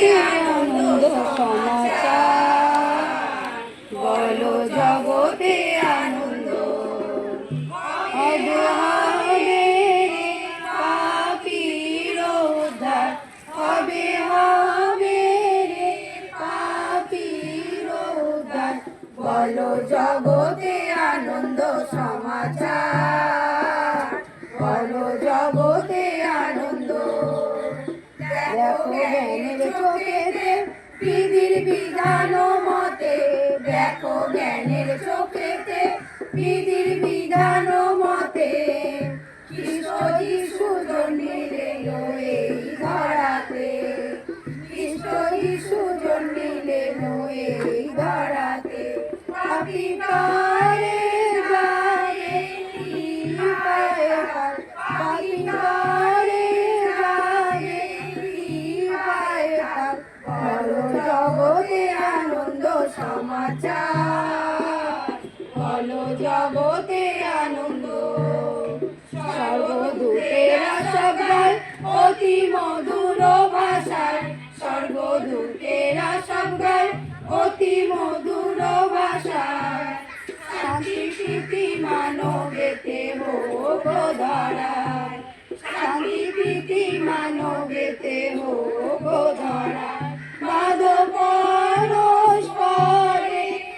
জগতে আনন্দ সমাচার, বলো জগতে আনন্দ। হবে হবে রে পাপীর উদ্ধার, হবে হবে রে পাপীর উদ্ধার, বলো জগতে আনন্দ সমাচার, বলো জগতে আনন্দ। দেখো জ্ঞানের চোখেতে বিধির বিধান মতে, দেখো জ্ঞানের চোখেতে বিধির বিধান মতে, কৃষ্ণ যিশু জন্মিলেন এই ধরাতে, কৃষ্ণ যিশু জন্মিলেন এই ধরাতে। পাপী পারে যাবে কি পায়ে পার, পাপী পারে যাবে কি পায়ে পার, বলো জগতে আনন্দ সমাচার, বলো জগতে আনন্দ। স্বর্গদূতেরা সব গায় অতি মধুর ভাষায়, স্বর্গদূতেরা সব গায় অতি মধুর ভাষায়, শান্তি প্রীতি মানবেতে হোক ধরায়, শান্তি প্রীতি মানবেতে হোক ধরায়। বাদ পরস্পরে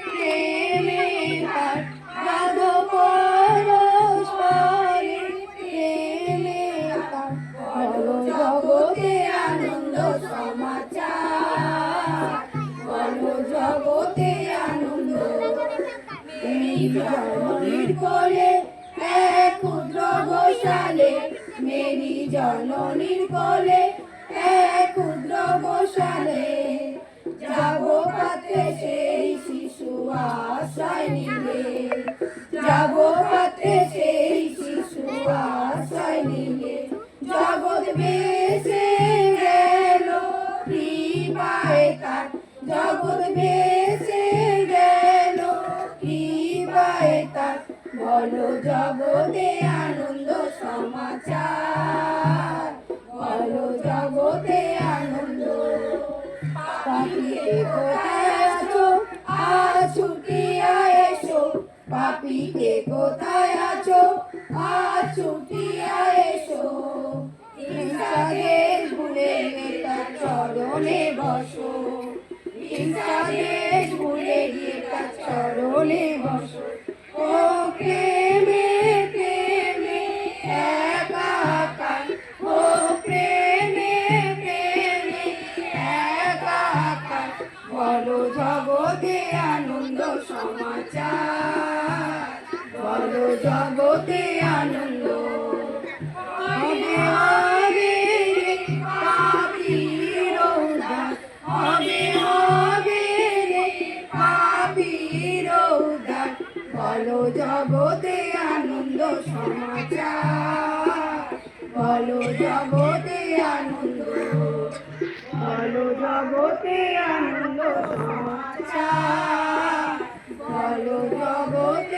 প্রেমে পার, বাদ পরস্পরে প্রেমে পার, বলো জগতে আনন্দ সমাচার, বলো জগতে আনন্দ। মেরি জননীর কোলে এক ক্ষুদ্র গোশালে, মেরি জননীর কোলে এক ক্ষুদ্র গোশালে, যাব পাত্রে সেই শিশু আশ্রয় নিলে, যাব পাত্রে সেই শিশু আশ্রয় নিলে। জগৎ বেসে গেল কৃপায় তার, জগৎ বেসে গেল কৃপায় তার, বলো জগতে আনন্দ সমাচার, বলো জগতে আনন্দ। পাপীকে কোথায় আছো আজ ছুটিয়া এসো, পাপীকে কোথায় আছো আজ ছুটিয়া এসো। হিংসা দেশ ভুলে গিয়ে তার চরণে বসো, হিংসা দেশ ভুলে গিয়ে তার চরণে বসো। ও প্রেমে প্রেমে একাকার, ও প্রেমে প্রেমে একাকার, বলো জগতে আনন্দ সমাচার, বলো জগতে আনন্দ। হবে হবে রে পাপীর উদ্ধার, হবে হবে রে পাপীর উদ্ধার, বলো জগতে আনন্দ সমাচার, বলো জগতে আনন্দ, বলো জগতে আনন্দ সমাচার, বলো জগতে